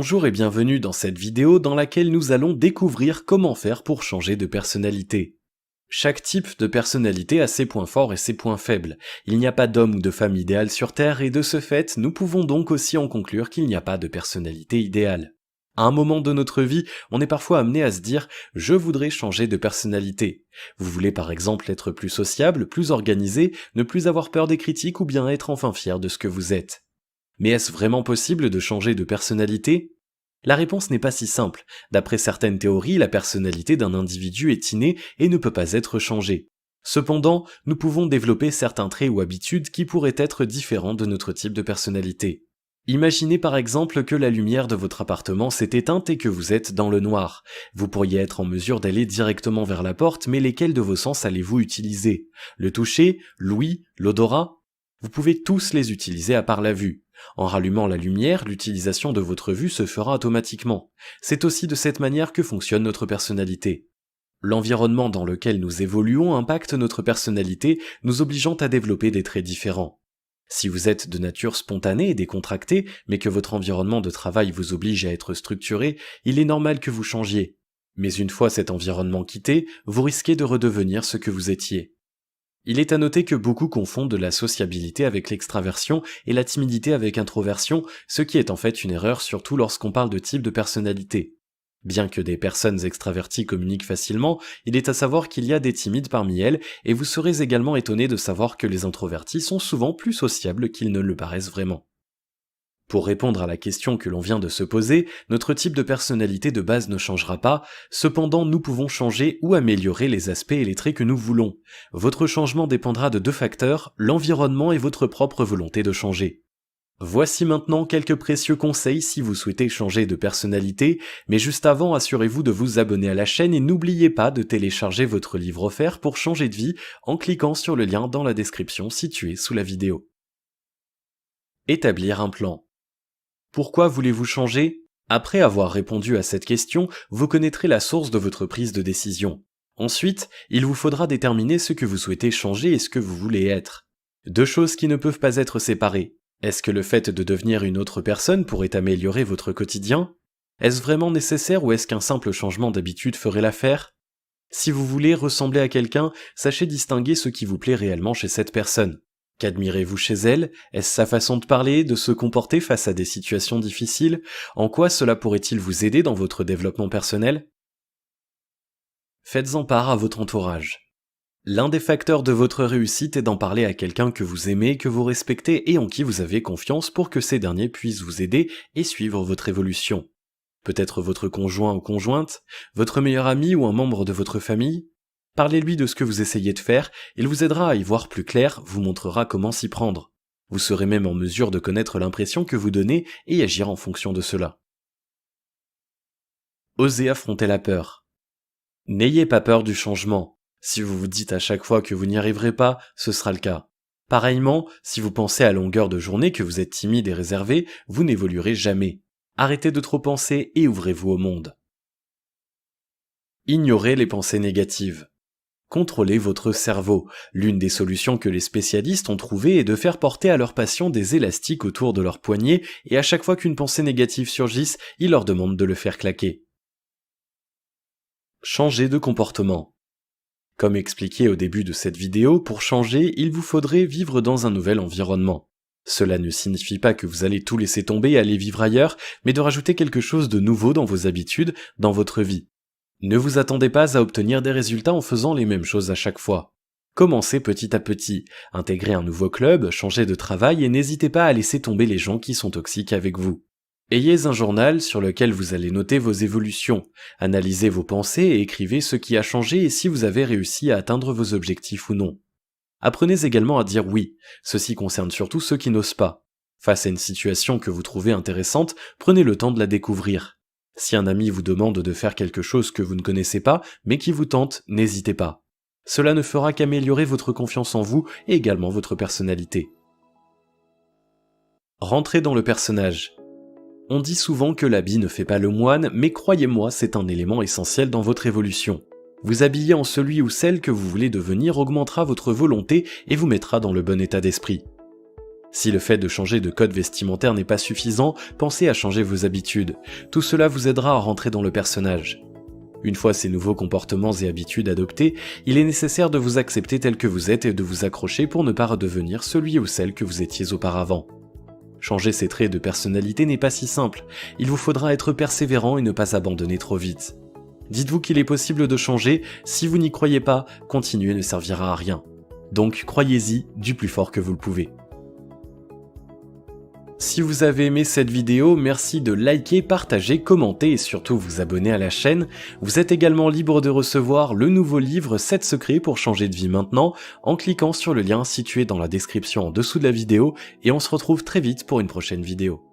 Bonjour et bienvenue dans cette vidéo dans laquelle nous allons découvrir comment faire pour changer de personnalité. Chaque type de personnalité a ses points forts et ses points faibles. Il n'y a pas d'homme ou de femme idéal sur Terre et de ce fait, nous pouvons donc aussi en conclure qu'il n'y a pas de personnalité idéale. À un moment de notre vie, on est parfois amené à se dire « je voudrais changer de personnalité ». Vous voulez par exemple être plus sociable, plus organisé, ne plus avoir peur des critiques ou bien être enfin fier de ce que vous êtes. Mais est-ce vraiment possible de changer de personnalité ? La réponse n'est pas si simple. D'après certaines théories, la personnalité d'un individu est innée et ne peut pas être changée. Cependant, nous pouvons développer certains traits ou habitudes qui pourraient être différents de notre type de personnalité. Imaginez par exemple que la lumière de votre appartement s'est éteinte et que vous êtes dans le noir. Vous pourriez être en mesure d'aller directement vers la porte, mais lesquels de vos sens allez-vous utiliser ? Le toucher, l'ouïe, l'odorat ? Vous pouvez tous les utiliser à part la vue. En rallumant la lumière, l'utilisation de votre vue se fera automatiquement. C'est aussi de cette manière que fonctionne notre personnalité. L'environnement dans lequel nous évoluons impacte notre personnalité, nous obligeant à développer des traits différents. Si vous êtes de nature spontanée et décontractée, mais que votre environnement de travail vous oblige à être structuré, il est normal que vous changiez. Mais une fois cet environnement quitté, vous risquez de redevenir ce que vous étiez. Il est à noter que beaucoup confondent la sociabilité avec l'extraversion et la timidité avec introversion, ce qui est en fait une erreur surtout lorsqu'on parle de type de personnalité. Bien que des personnes extraverties communiquent facilement, il est à savoir qu'il y a des timides parmi elles, et vous serez également étonné de savoir que les introvertis sont souvent plus sociables qu'ils ne le paraissent vraiment. Pour répondre à la question que l'on vient de se poser, notre type de personnalité de base ne changera pas, cependant nous pouvons changer ou améliorer les aspects et les traits que nous voulons. Votre changement dépendra de deux facteurs, l'environnement et votre propre volonté de changer. Voici maintenant quelques précieux conseils si vous souhaitez changer de personnalité, mais juste avant assurez-vous de vous abonner à la chaîne et n'oubliez pas de télécharger votre livre offert pour changer de vie en cliquant sur le lien dans la description situé sous la vidéo. Établir un plan. Pourquoi voulez-vous changer ? Après avoir répondu à cette question, vous connaîtrez la source de votre prise de décision. Ensuite, il vous faudra déterminer ce que vous souhaitez changer et ce que vous voulez être. Deux choses qui ne peuvent pas être séparées. Est-ce que le fait de devenir une autre personne pourrait améliorer votre quotidien ? Est-ce vraiment nécessaire ou est-ce qu'un simple changement d'habitude ferait l'affaire ? Si vous voulez ressembler à quelqu'un, sachez distinguer ce qui vous plaît réellement chez cette personne. Qu'admirez-vous chez elle ? Est-ce sa façon de parler, de se comporter face à des situations difficiles ? En quoi cela pourrait-il vous aider dans votre développement personnel ? Faites-en part à votre entourage. L'un des facteurs de votre réussite est d'en parler à quelqu'un que vous aimez, que vous respectez et en qui vous avez confiance pour que ces derniers puissent vous aider et suivre votre évolution. Peut-être votre conjoint ou conjointe, votre meilleur ami ou un membre de votre famille ? Parlez-lui de ce que vous essayez de faire, il vous aidera à y voir plus clair, vous montrera comment s'y prendre. Vous serez même en mesure de connaître l'impression que vous donnez et agir en fonction de cela. Osez affronter la peur. N'ayez pas peur du changement. Si vous vous dites à chaque fois que vous n'y arriverez pas, ce sera le cas. Pareillement, si vous pensez à longueur de journée que vous êtes timide et réservé, vous n'évoluerez jamais. Arrêtez de trop penser et ouvrez-vous au monde. Ignorez les pensées négatives. Contrôlez votre cerveau. L'une des solutions que les spécialistes ont trouvées est de faire porter à leurs patients des élastiques autour de leurs poignets et à chaque fois qu'une pensée négative surgisse, ils leur demandent de le faire claquer. Changez de comportement. Comme expliqué au début de cette vidéo, pour changer, il vous faudrait vivre dans un nouvel environnement. Cela ne signifie pas que vous allez tout laisser tomber et aller vivre ailleurs, mais de rajouter quelque chose de nouveau dans vos habitudes, dans votre vie. Ne vous attendez pas à obtenir des résultats en faisant les mêmes choses à chaque fois. Commencez petit à petit, intégrez un nouveau club, changez de travail et n'hésitez pas à laisser tomber les gens qui sont toxiques avec vous. Ayez un journal sur lequel vous allez noter vos évolutions, analysez vos pensées et écrivez ce qui a changé et si vous avez réussi à atteindre vos objectifs ou non. Apprenez également à dire oui, ceci concerne surtout ceux qui n'osent pas. Face à une situation que vous trouvez intéressante, prenez le temps de la découvrir. Si un ami vous demande de faire quelque chose que vous ne connaissez pas, mais qui vous tente, n'hésitez pas. Cela ne fera qu'améliorer votre confiance en vous et également votre personnalité. Rentrez dans le personnage. On dit souvent que l'habit ne fait pas le moine, mais croyez-moi, c'est un élément essentiel dans votre évolution. Vous habiller en celui ou celle que vous voulez devenir augmentera votre volonté et vous mettra dans le bon état d'esprit. Si le fait de changer de code vestimentaire n'est pas suffisant, pensez à changer vos habitudes. Tout cela vous aidera à rentrer dans le personnage. Une fois ces nouveaux comportements et habitudes adoptés, il est nécessaire de vous accepter tel que vous êtes et de vous accrocher pour ne pas redevenir celui ou celle que vous étiez auparavant. Changer ces traits de personnalité n'est pas si simple, il vous faudra être persévérant et ne pas abandonner trop vite. Dites-vous qu'il est possible de changer, si vous n'y croyez pas, continuer ne servira à rien. Donc croyez-y du plus fort que vous le pouvez. Si vous avez aimé cette vidéo, merci de liker, partager, commenter et surtout vous abonner à la chaîne. Vous êtes également libre de recevoir le nouveau livre 7 secrets pour changer de vie maintenant en cliquant sur le lien situé dans la description en dessous de la vidéo et on se retrouve très vite pour une prochaine vidéo.